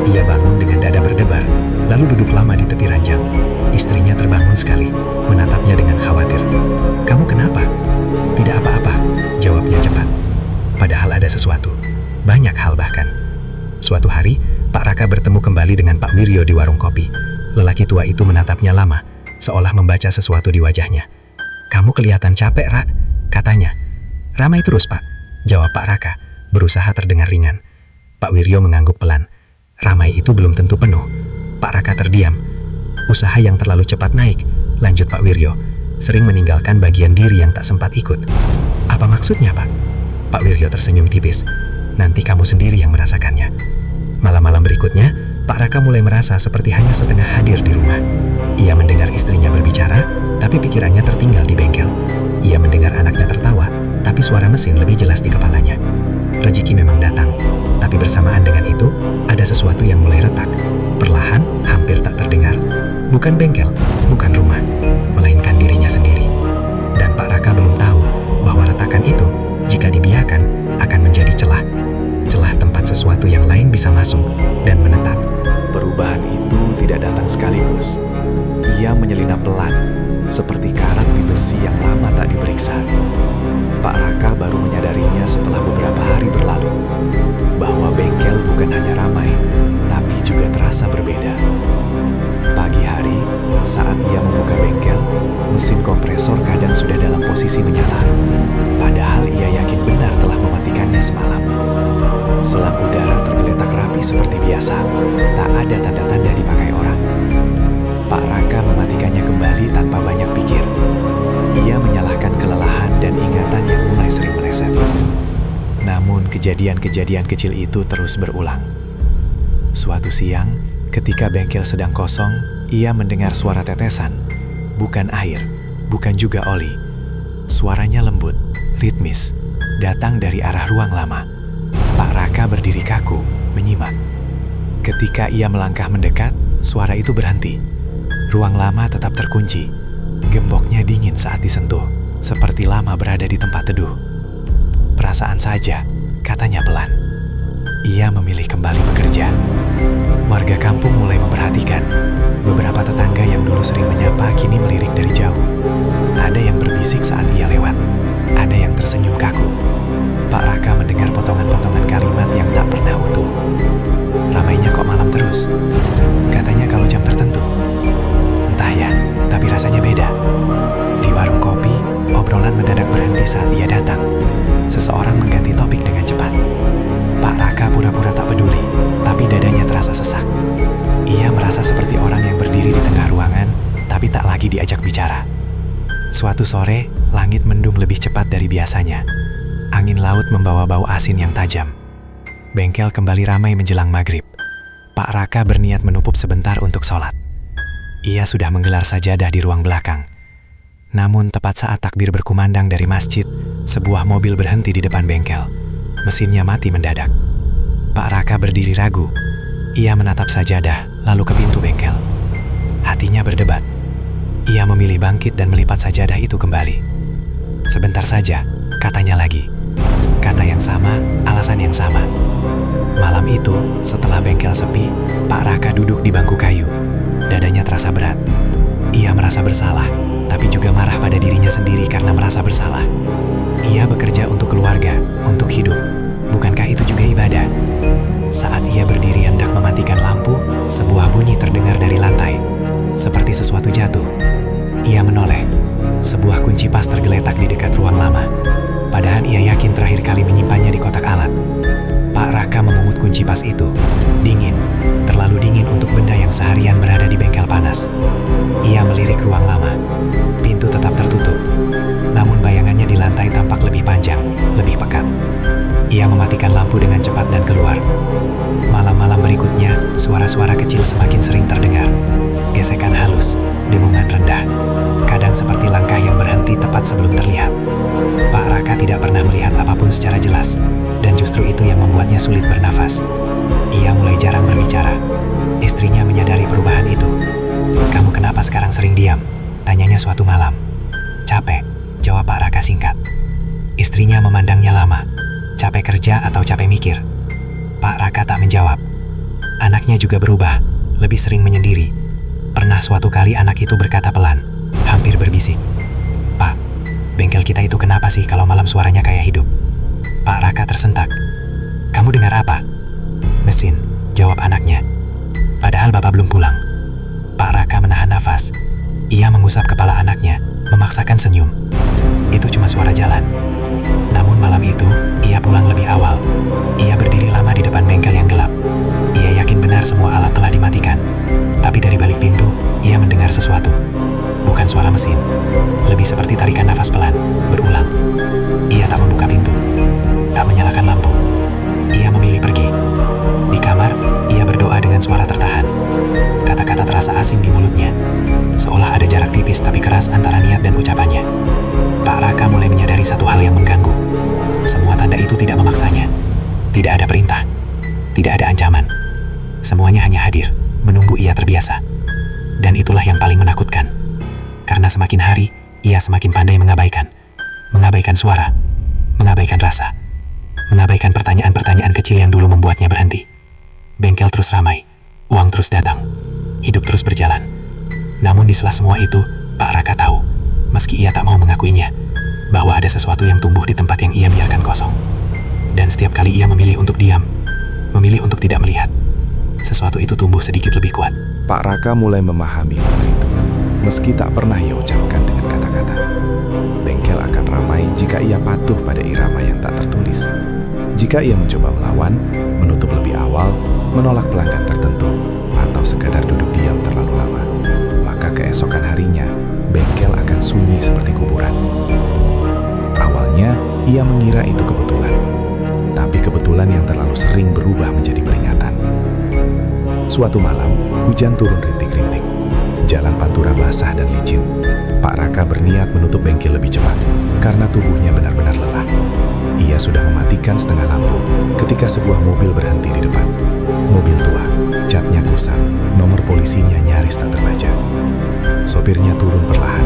Ia bangun dengan dada berdebar, lalu duduk lama di tepi ranjang. Istrinya terbangun sekali, menatapnya dengan khawatir. "Kamu kenapa?" "Tidak apa-apa," jawabnya cepat. Padahal ada sesuatu, banyak hal bahkan. Suatu hari, Pak Raka bertemu kembali dengan Pak Wiryo di warung kopi. Lelaki tua itu menatapnya lama, seolah membaca sesuatu di wajahnya. "Kamu kelihatan capek, Rak," katanya. "Ramai terus, Pak," jawab Pak Raka, berusaha terdengar ringan. Pak Wiryo mengangguk pelan. "Ramai itu belum tentu penuh." Pak Raka terdiam. "Usaha yang terlalu cepat naik," lanjut Pak Wiryo, "sering meninggalkan bagian diri yang tak sempat ikut." "Apa maksudnya, Pak?" Pak Wiryo tersenyum tipis. "Nanti kamu sendiri yang merasakannya." Malam-malam berikutnya, Pak Raka mulai merasa seperti hanya setengah hadir di rumah. Ia mendengar istrinya berbicara, tapi pikirannya tertinggal di bengkel. Ia mendengar anaknya tertawa, tapi suara mesin lebih jelas di kepalanya. Rezeki memang datang, tapi bersamaan dengan itu, ada sesuatu yang mulai retak. Perlahan, hampir tak terdengar. Bukan bengkel, bukan rumah, melainkan dirinya sendiri. Dan Pak Raka belum tahu bahwa retakan itu, jika dibiarkan, akan menjadi celah. Celah tempat sesuatu yang lain bisa masuk dan menetap. Perubahan itu tidak datang sekaligus. Ia menyelinap pelan, seperti karat di besi yang lama tak diperiksa. Pak Raka baru menyadarinya setelah beberapa hari berlalu, bahwa bengkel bukan hanya ramai, tapi juga terasa berbeda. Pagi hari, saat ia membuka bengkel, mesin kompresor kadang sudah dalam posisi menyala. Padahal ia yakin benar telah mematikannya semalam. Selang udara tergeletak rapi seperti biasa, tak ada tanda-tanda dipakai orang. Pak Raka mematikannya kembali tanpa banyak pikir. Ia menyalahkan kelelahan dan ingatan yang mulai sering meleset. Namun kejadian-kejadian kecil itu terus berulang. Suatu siang, ketika bengkel sedang kosong, ia mendengar suara tetesan. Bukan air, bukan juga oli. Suaranya lembut, ritmis, datang dari arah ruang lama. Pak Raka berdiri kaku, menyimak. Ketika ia melangkah mendekat, suara itu berhenti. Ruang lama tetap terkunci. Gemboknya dingin saat disentuh, seperti lama berada di tempat teduh. Perasaan saja, katanya pelan. Ia memilih kembali bekerja. Warga kampung mulai memperhatikan. Beberapa tetangga yang dulu sering menyapa kini melirik dari jauh. Ada yang berbisik saat ia lewat. Ada yang tersenyum kaku. Pak Raka mendengar potongan-potongan kalimat yang tak pernah utuh. Ramainya kok malam terus? Katanya kalau jam tertentu. Entah ya, tapi rasanya beda. Di warung kopi, obrolan mendadak berhenti saat ia datang. Seseorang mengganti topik dengan cepat. Pak Raka pura-pura tak peduli, tapi dadanya terasa sesak. Ia merasa seperti orang yang berdiri di tengah ruangan, tapi tak lagi diajak bicara. Suatu sore, langit mendung lebih cepat dari biasanya. Angin laut membawa bau asin yang tajam. Bengkel kembali ramai menjelang maghrib. Pak Raka berniat menumpuk sebentar untuk sholat. Ia sudah menggelar sajadah di ruang belakang. Namun tepat saat takbir berkumandang dari masjid, sebuah mobil berhenti di depan bengkel. Mesinnya mati mendadak. Pak Raka berdiri ragu. Ia menatap sajadah, lalu ke pintu bengkel. Hatinya berdebat. Ia memilih bangkit dan melipat sajadah itu kembali. Sebentar saja, katanya lagi. Kata yang sama, alasan yang sama. Malam itu, setelah bengkel sepi, Pak Raka duduk di bangku kayu. Dadanya terasa berat. Ia merasa bersalah, tapi juga marah pada dirinya sendiri karena merasa bersalah. Ia bekerja untuk keluarga, untuk hidup. Bukankah itu juga ibadah? Saat ia berdiri hendak mematikan lampu, sebuah bunyi terdengar dari lantai. Seperti sesuatu jatuh. Ia menoleh. Sebuah kunci pas tergeletak di dekat ruang lama. Padahal ia yakin terakhir kali menyimpannya di kotak alat. Pak Raka memungut kunci pas itu. Dingin, terlalu dingin untuk benda yang seharian berada di bengkel panas. Ia melirik ruang lama. Pintu tetap tertutup. Namun bayangannya di lantai tampak lebih panjang, lebih pekat. Ia mematikan lampu dengan cepat dan keluar. Malam-malam berikutnya, suara-suara kecil semakin sering terdengar. Gesekan halus, dengungan rendah. Kadang seperti langkah yang berhenti tepat sebelum terlihat. Pak Raka tidak pernah melihat apapun secara jelas, dan justru itu yang membuatnya sulit bernafas. Ia mulai jarang berbicara. Istrinya menyadari perubahan itu. "Kamu kenapa sekarang sering diam?" tanyanya suatu malam. "Capek," jawab Pak Raka singkat. Istrinya memandangnya lama. Capek kerja atau capek mikir? Pak Raka tak menjawab. Anaknya juga berubah, lebih sering menyendiri. Pernah suatu kali anak itu berkata pelan, hampir berbisik, "Pak, bengkel kita itu kenapa sih kalau malam suaranya kayak hidup?" Pak Raka tersentak. "Kamu dengar apa?" "Mesin," jawab anaknya. "Padahal Bapak belum pulang." Pak Raka menahan nafas. Ia mengusap kepala anaknya, memaksakan senyum. Itu cuma suara jalan. Namun malam itu, ia pulang lebih awal. Ia berdiri lama di depan bengkel yang gelap. Ia yakin benar semua alat telah dimatikan. Tapi dari balik pintu, ia mendengar sesuatu. Bukan suara mesin. Lebih seperti tarikan nafas pelan, berulang. Ia tak membuka pintu. Tak menyalakan lampu. Ia memilih pergi. Di kamar, ia berdoa dengan suara tertahan. Kata-kata terasa asing di mulutnya. Seolah ada jarak tipis tapi keras antara niat dan ucapannya. Pak Raka mulai menyadari satu hal yang mengganggu. Semua tanda itu tidak memaksanya. Tidak ada perintah. Tidak ada ancaman. Semuanya hanya hadir, menunggu ia terbiasa. Dan itulah yang paling menakutkan. Karena semakin hari, ia semakin pandai mengabaikan. Mengabaikan suara. Mengabaikan rasa. Mengabaikan pertanyaan-pertanyaan kecil yang dulu membuatnya berhenti. Bengkel terus ramai. Uang terus datang. Hidup terus berjalan. Namun di sela semua itu, Pak Raka tahu, meski ia tak mau mengakuinya, bahwa ada sesuatu yang tumbuh di tempat yang ia biarkan kosong. Dan setiap kali ia memilih untuk diam, memilih untuk tidak melihat, sesuatu itu tumbuh sedikit lebih kuat. Pak Raka mulai memahami makna itu, meski tak pernah ia ucapkan dengan kata-kata. Bengkel akan ramai jika ia patuh pada irama yang tak tertulis. Jika ia mencoba melawan, menutup lebih awal, menolak pelanggan tertentu, atau sekadar duduk diam terlalu lama, maka keesokan harinya, bengkel akan sunyi seperti kuburan. Awalnya, ia mengira itu kebetulan. Tapi kebetulan yang terlalu sering berubah menjadi peringatan. Suatu malam, hujan turun rintik-rintik. Jalan Pantura basah dan licin. Pak Raka berniat menutup bengkel lebih cepat, karena tubuhnya benar-benar lelah. Ia sudah mematikan setengah lampu ketika sebuah mobil berhenti di depan. Mobil tua. Catnya kusam, nomor polisinya nyaris tak terbaca. Sopirnya turun perlahan,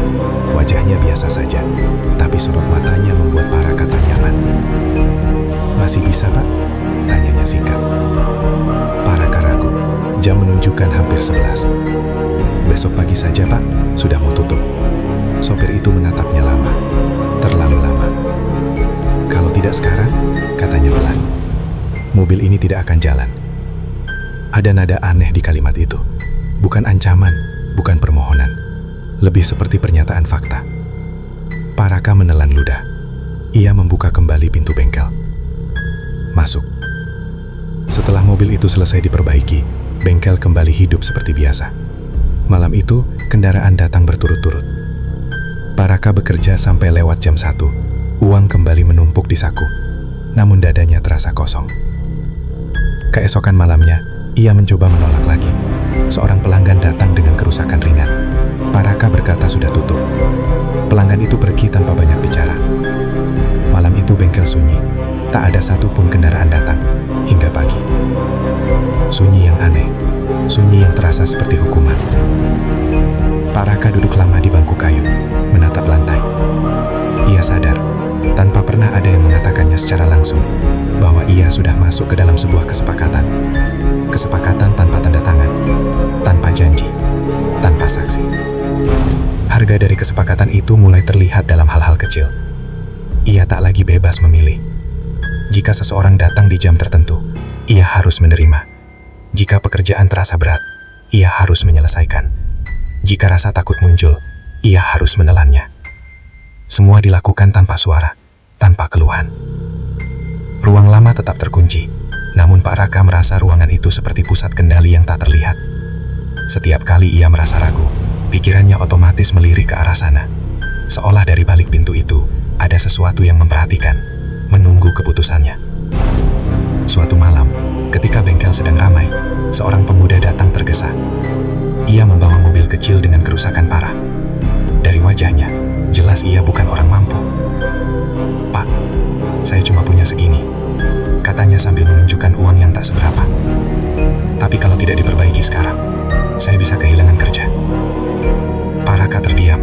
wajahnya biasa saja, tapi sorot matanya membuat para kata nyaman. "Masih bisa, Pak?" tanyanya singkat. Paraka ragu, jam menunjukkan hampir 11. "Besok pagi saja, Pak, sudah mau tutup." Sopir itu menatapnya lama, terlalu lama. "Kalau tidak sekarang," katanya pelan, "mobil ini tidak akan jalan." Ada nada aneh di kalimat itu, bukan ancaman, bukan permohonan, lebih seperti pernyataan fakta. Paraka menelan ludah. Ia membuka kembali pintu bengkel. Masuk. Setelah mobil itu selesai diperbaiki, bengkel kembali hidup seperti biasa. Malam itu, kendaraan datang berturut-turut. Paraka bekerja sampai lewat jam 1. Uang kembali menumpuk di saku, namun dadanya terasa kosong. Keesokan malamnya, ia mencoba menolak lagi. Seorang pelanggan datang dengan kerusakan ringan. Paraka berkata sudah tutup. Pelanggan itu pergi tanpa banyak bicara. Malam itu bengkel sunyi. Tak ada satupun kendaraan datang, hingga pagi. Sunyi yang aneh, sunyi yang terasa seperti hukuman. Paraka duduk lama di bangku kayu, menatap lantai. Ia sadar, tanpa pernah ada yang mengatakannya secara langsung, bahwa ia sudah masuk ke dalam sebuah kesepakatan. Kesepakatan tanpa tanda tangan, tanpa janji, tanpa saksi. Harga dari kesepakatan itu mulai terlihat dalam hal-hal kecil. Ia tak lagi bebas memilih. Jika seseorang datang di jam tertentu, ia harus menerima. Jika pekerjaan terasa berat, ia harus menyelesaikan. Jika rasa takut muncul, ia harus menelannya. Semua dilakukan tanpa suara, tanpa keluhan. Ruang lama tetap terkunci, namun Pak Raka merasa ruangan itu seperti pusat kendali yang tak terlihat. Setiap kali ia merasa ragu, pikirannya otomatis melirik ke arah sana. Seolah dari balik pintu itu, ada sesuatu yang memperhatikan, menunggu keputusannya. Suatu malam, ketika bengkel sedang ramai, seorang pemuda datang tergesa. Ia membawa mobil kecil dengan kerusakan parah. Dari wajahnya, jelas ia bukan orang mampu. "Pak, saya cuma punya segini," katanya sambil menunjukkan uang yang tak seberapa. "Tapi kalau tidak diperbaiki sekarang, saya bisa kehilangan kerja." Paraka terdiam.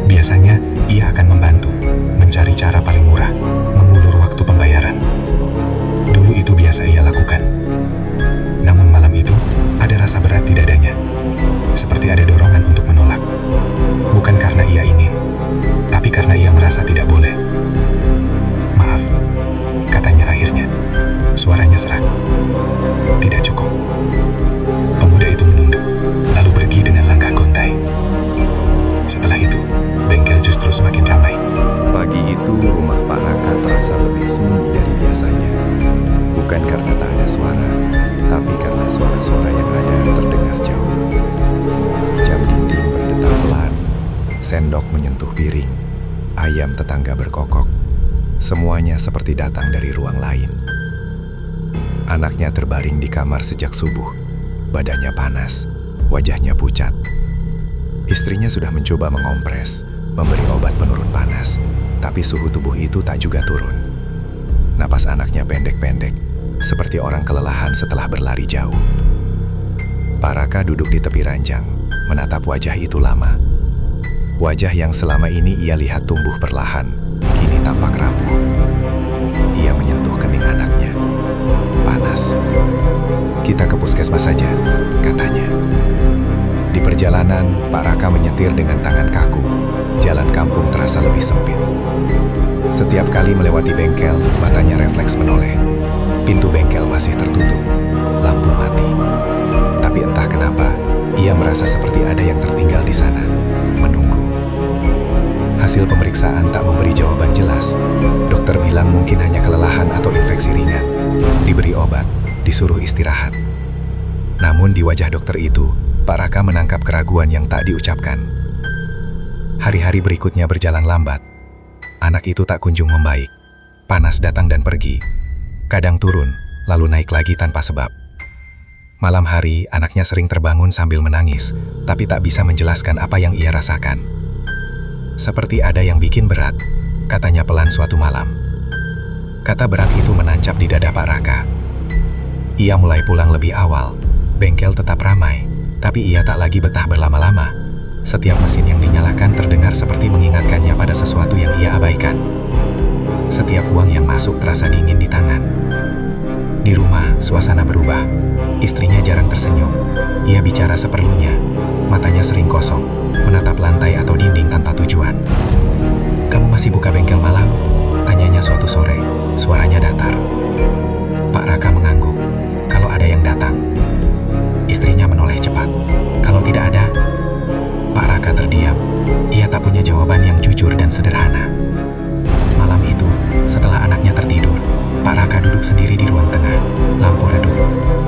Biasanya, ia akan membantu, mencari cara paling murah, mengulur waktu pembayaran. Dulu itu biasa ia lakukan. Namun malam itu, ada rasa berat di dadanya. Seperti ada dorongan untuk menolak. Bukan karena ia ingin, tapi karena ia merasa tidak boleh. "Maaf," katanya akhirnya. Suaranya serak. "Tidak cukup." Pemuda itu menunduk, lalu pergi dengan langkah gontai. Setelah itu, bengkel justru semakin ramai. Pagi itu rumah Pak Raka terasa lebih sunyi dari biasanya. Bukan karena tak ada suara, tapi karena suara-suara yang ada terdengar jauh. Jam dinding berdetak pelan, sendok menyentuh piring, ayam tetangga berkokok. Semuanya seperti datang dari ruang lain. Anaknya terbaring di kamar sejak subuh, badannya panas, wajahnya pucat. Istrinya sudah mencoba mengompres, memberi obat penurun panas, tapi suhu tubuh itu tak juga turun. Napas anaknya pendek-pendek, seperti orang kelelahan setelah berlari jauh. Pak Raka duduk di tepi ranjang, menatap wajah itu lama. Wajah yang selama ini ia lihat tumbuh perlahan, kini tampak rapuh. Ia menyentuh kening anaknya. Panas. "Kita ke puskesmas saja," katanya. Di perjalanan, Pak Raka menyetir dengan tangan kaku. Jalan kampung terasa lebih sempit. Setiap kali melewati bengkel, matanya refleks menoleh. Pintu bengkel masih tertutup, lampu mati. Tapi entah kenapa, ia merasa seperti ada yang tertinggal di sana, menunggu. Hasil pemeriksaan tak memberi jawaban jelas. Dokter bilang mungkin hanya kelelahan atau infeksi ringan. Diberi obat, disuruh istirahat. Namun di wajah dokter itu, Pak Raka menangkap keraguan yang tak diucapkan. Hari-hari berikutnya berjalan lambat. Anak itu tak kunjung membaik. Panas datang dan pergi. Kadang turun, lalu naik lagi tanpa sebab. Malam hari, anaknya sering terbangun sambil menangis, tapi tak bisa menjelaskan apa yang ia rasakan. "Seperti ada yang bikin berat," katanya pelan suatu malam. Kata berat itu menancap di dada Pak Raka. Ia mulai pulang lebih awal, Bengkel tetap ramai, tapi ia tak lagi betah berlama-lama. Setiap mesin yang dinyalakan terdengar seperti mengingatkannya pada sesuatu yang ia abaikan. Setiap uang yang masuk terasa dingin di tangan. Di rumah, suasana berubah. Istrinya jarang tersenyum. Ia bicara seperlunya. Matanya sering kosong, menatap lantai atau dinding tanpa tujuan. "Kamu masih buka bengkel malam?" tanyanya suatu sore. Suaranya datar. Pak Raka mengangguk. "Kalau ada yang datang." Istrinya menoleh cepat. "Kalau tidak ada?" Pak Raka terdiam. Ia tak punya jawaban yang jujur dan sederhana. Malam itu, setelah anaknya tertidur, Pak Raka duduk sendiri di ruang tengah. Lampu redup.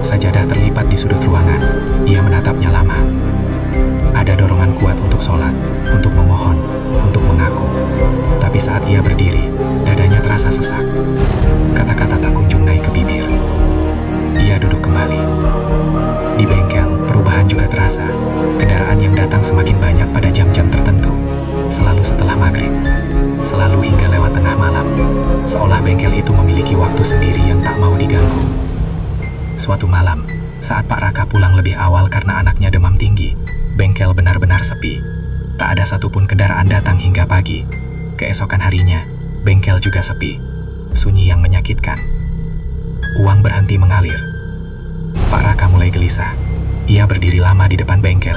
Sajadah terlipat di sudut ruangan. Ia menatapnya lama. Ada dorongan kuat untuk sholat, untuk memohon, untuk mengaku. Tapi saat ia berdiri, dadanya terasa sesak. Kata-kata tak kunjung naik ke bibir. Ia duduk kembali. Di bengkel, perubahan juga terasa. Kendaraan yang datang semakin banyak pada jam-jam tertentu. Selalu setelah maghrib. Selalu hingga lewat tengah malam. Seolah bengkel itu memiliki waktu sendiri yang tak mau diganggu. Suatu malam, saat Pak Raka pulang lebih awal karena anaknya demam tinggi, bengkel benar-benar sepi. Tak ada satupun kendaraan datang hingga pagi. Keesokan harinya, bengkel juga sepi. Sunyi yang menyakitkan. Uang berhenti mengalir. Pak Raka mulai gelisah. Ia berdiri lama di depan bengkel,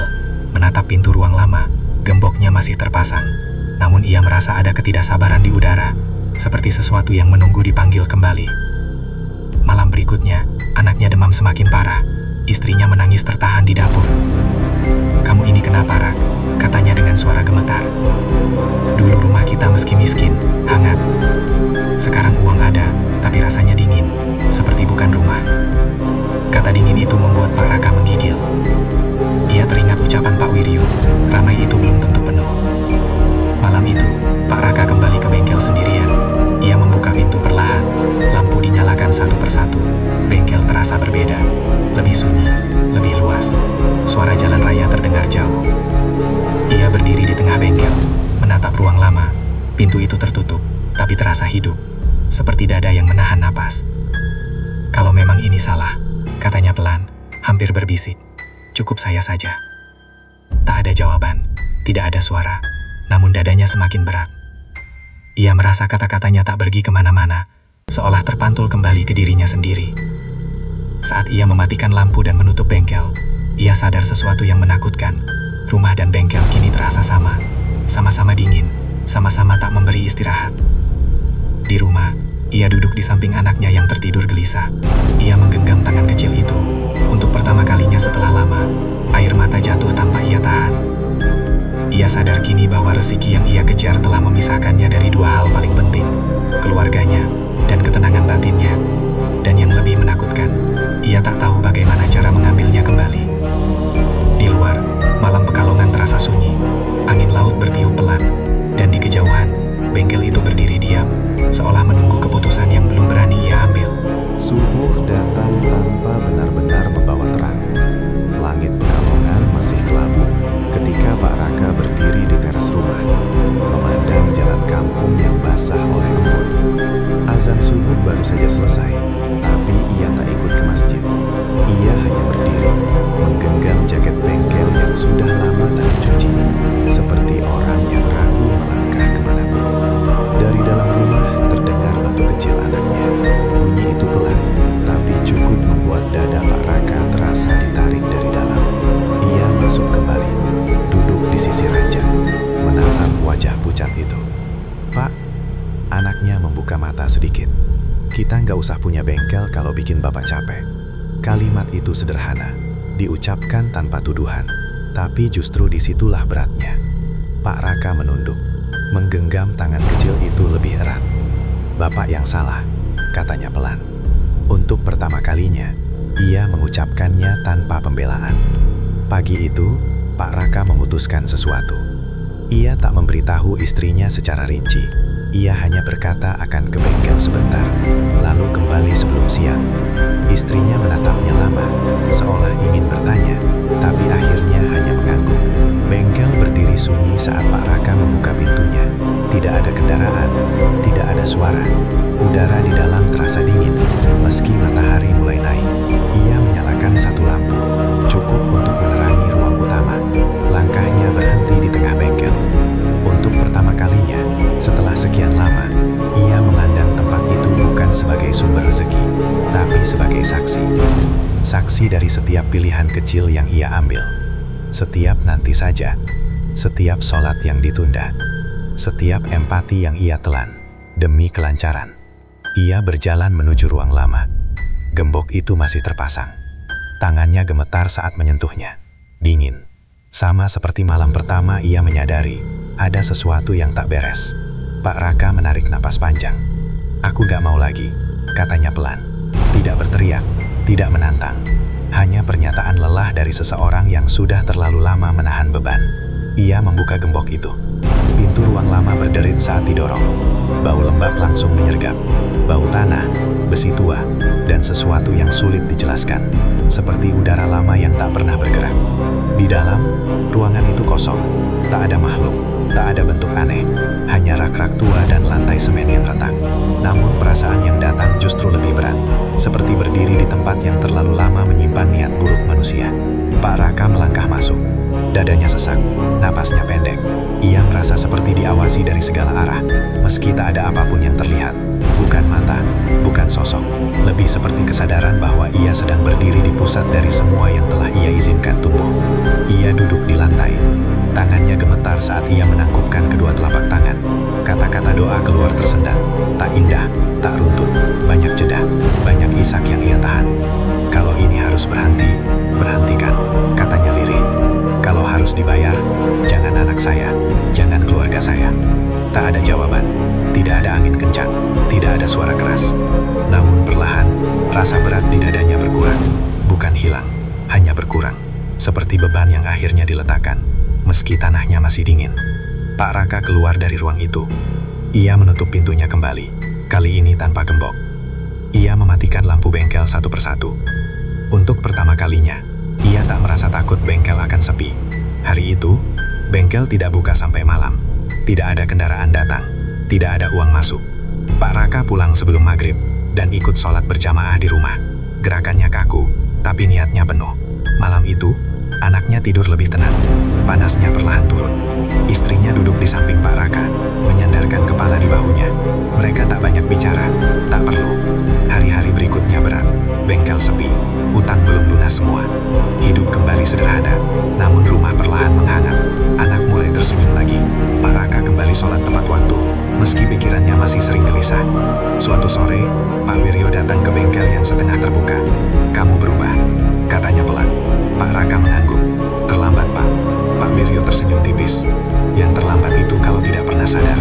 menatap pintu ruang lama. Gemboknya masih terpasang. Namun ia merasa ada ketidaksabaran di udara, seperti sesuatu yang menunggu dipanggil kembali. Malam berikutnya, anaknya demam semakin parah. Istrinya menangis tertahan di dapur. "Kamu ini kenapa, Rak?" katanya dengan suara gemetar. "Dulu rumah kita meski miskin, hangat. Sekarang uang ada, tapi rasanya dingin, seperti bukan rumah." Kata dingin itu membuat Pak Raka menggigil. Ia teringat ucapan Pak Wiryo, ramai itu belum tentu penuh. Malam itu, Pak Raka kembali ke bengkel sendirian. Ia membuka pintu perlahan. Lampu dinyalakan satu persatu. Bengkel terasa berbeda. Lebih sunyi, lebih luas. Suara jalan raya terdengar jauh. Ia berdiri di tengah bengkel, menatap ruang lama. Pintu itu tertutup, tapi terasa hidup. Seperti dada yang menahan napas. "Kalau memang ini salah," katanya pelan, hampir berbisik. "Cukup saya saja." Tak ada jawaban, tidak ada suara. Namun dadanya semakin berat. Ia merasa kata-katanya tak pergi kemana-mana, seolah terpantul kembali ke dirinya sendiri. Saat ia mematikan lampu dan menutup bengkel, ia sadar sesuatu yang menakutkan. Rumah dan bengkel kini terasa sama. Sama-sama dingin, sama-sama tak memberi istirahat. Di rumah, ia duduk di samping anaknya yang tertidur gelisah. Ia menggenggam tangan kecil itu. Untuk pertama kalinya setelah lama, air mata jatuh tanpa ia tahan. Ia sadar kini bahwa rezeki yang ia kejar telah memisahkannya dari dua hal paling penting, keluarganya dan ketenangan batinnya. Dan yang lebih menakutkan, ia tak tahu bagaimana cara mengambilnya kembali. Di luar, malam Pekalongan terasa sunyi. Angin laut bertiup pelan, dan di kejauhan, bengkel itu berdiri diam, seolah menunggu keputusan yang belum berani ia ambil. Subuh datang tanpa benar-benar membawa terang. Langit Pekalongan masih kelabu ketika Pak Raka berdiri di teras rumah, memandang jalan kampung yang basah oleh embun. Azan subuh baru saja selesai, tapi ia tak ikut ke masjid. Ia hanya berdiri, menggenggam jaket bengkel yang sudah lama tak dicuci, seperti orang yang ragu melangkah kemanapun. Dari dalam rumah terdengar batu kecil anaknya. Bunyi itu pelan, tapi cukup membuat dada Pak Raka terasa ditarik dari dalam. Ia masuk kembali, duduk di sisi ranjang, menatap wajah pucat itu. "Pak," anaknya membuka mata sedikit. "Kita nggak usah punya bengkel kalau bikin Bapak capek." Kalimat itu sederhana, diucapkan tanpa tuduhan, tapi justru disitulah beratnya. Pak Raka menunduk, menggenggam tangan kecil itu lebih erat. "Bapak yang salah," katanya pelan. Untuk pertama kalinya, ia mengucapkannya tanpa pembelaan. Pagi itu, Pak Raka memutuskan sesuatu. Ia tak memberitahu istrinya secara rinci. Ia hanya berkata akan ke bengkel sebentar, lalu kembali sebelum siang. Istrinya menatapnya lama, seolah ingin bertanya, tapi akhirnya hanya mengangguk. Bengkel berdiri sunyi saat Pak Raka membuka pintunya. Tidak ada kendaraan, tidak ada suara. Udara di dalam terasa dingin, meski matahari mulai naik. Ia menyalakan satu lampu, lagi, tapi sebagai saksi. Saksi dari setiap pilihan kecil yang ia ambil. Setiap nanti saja, setiap sholat yang ditunda, setiap empati yang ia telan, demi kelancaran. Ia berjalan menuju ruang lama. Gembok itu masih terpasang. Tangannya gemetar saat menyentuhnya. Dingin. Sama seperti malam pertama ia menyadari, ada sesuatu yang tak beres. Pak Raka menarik napas panjang. "Aku gak mau lagi," katanya pelan. Tidak berteriak, tidak menantang. Hanya pernyataan lelah dari seseorang yang sudah terlalu lama menahan beban. Ia membuka gembok itu. Pintu ruang lama berderit saat didorong. Bau lembab langsung menyergap. Bau tanah, besi tua, dan sesuatu yang sulit dijelaskan. Seperti udara lama yang tak pernah bergerak. Di dalam, ruangan itu kosong. Tak ada makhluk, tak ada bentuk aneh. Hanya rak-rak tua dan lantai semen yang retak. Namun perasaan yang datang justru lebih berat. Seperti berdiri di tempat yang terlalu lama menyimpan niat buruk manusia. Pak Raka melangkah masuk. Dadanya sesak, napasnya pendek. Ia merasa seperti diawasi dari segala arah, meski tak ada apapun yang terlihat. Bukan mata, bukan sosok. Lebih seperti kesadaran bahwa ia sedang berdiri di pusat dari semua yang telah ia izinkan tumbuh. Ia duduk di lantai. Tangannya gemetar saat ia menangkupkan kedua telapak tangan. Kata-kata doa keluar tersendat. Tak indah, tak runtut. Banyak jeda, banyak isak yang ia tahan. "Kalau ini harus berhenti, berhentikan," katanya lirih. "Kalau harus dibayar, jangan anak saya, jangan keluarga saya." Tak ada jawaban, tidak ada angin kencang, tidak ada suara keras. Namun perlahan, rasa berat di dadanya berkurang. Bukan hilang, hanya berkurang. Seperti beban yang akhirnya diletakkan, meski tanahnya masih dingin. Pak Raka keluar dari ruang itu. Ia menutup pintunya kembali, kali ini tanpa gembok. Ia mematikan lampu bengkel satu persatu. Untuk pertama kalinya, ia tak merasa takut bengkel akan sepi. Hari itu, bengkel tidak buka sampai malam. Tidak ada kendaraan datang, tidak ada uang masuk. Pak Raka pulang sebelum maghrib dan ikut sholat berjamaah di rumah. Gerakannya kaku, tapi niatnya penuh. Malam itu, anaknya tidur lebih tenang. Panasnya perlahan turun. Istrinya duduk di samping Pak Raka, menyandarkan kepala di bahunya. Mereka tak banyak bicara, tak perlu. Hari-hari berikutnya berat. Bengkel sepi, utang belum lunas semua. Hidup kembali sederhana, namun rumah perlahan menghangat. Anak mulai tersenyum lagi. Pak Raka kembali sholat tepat waktu, meski pikirannya masih sering gelisah. Suatu sore, Pak Wiryo datang ke bengkel yang setengah terbuka. "Kamu berubah," katanya pelan. Pak Raka mengangguk. "Terlambat, Pak." Pak Wiryo tersenyum tipis. Yang terlambat itu kalau tidak pernah sadar.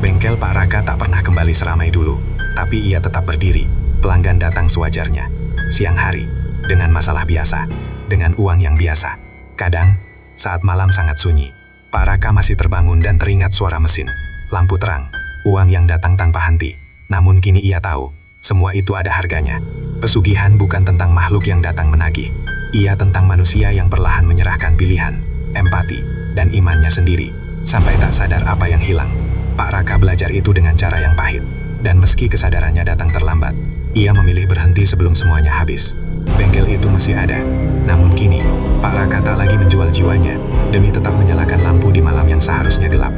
Bengkel Pak Raka tak pernah kembali seramai dulu, tapi ia tetap berdiri. Pelanggan datang sewajarnya. Siang hari, dengan masalah biasa, dengan uang yang biasa. Kadang, saat malam sangat sunyi, Pak Raka masih terbangun dan teringat suara mesin. Lampu terang, uang yang datang tanpa henti. Namun kini ia tahu, semua itu ada harganya. Pesugihan bukan tentang makhluk yang datang menagih. Ia tentang manusia yang perlahan menyerahkan pilihan, empati, dan imannya sendiri, sampai tak sadar apa yang hilang. Pak Raka belajar itu dengan cara yang pahit. Dan meski kesadarannya datang terlambat, ia memilih berhenti sebelum semuanya habis. Bengkel itu masih ada. Namun kini, Pak Raka tak lagi menjual jiwanya, demi tetap menyalakan lampu di malam yang seharusnya gelap.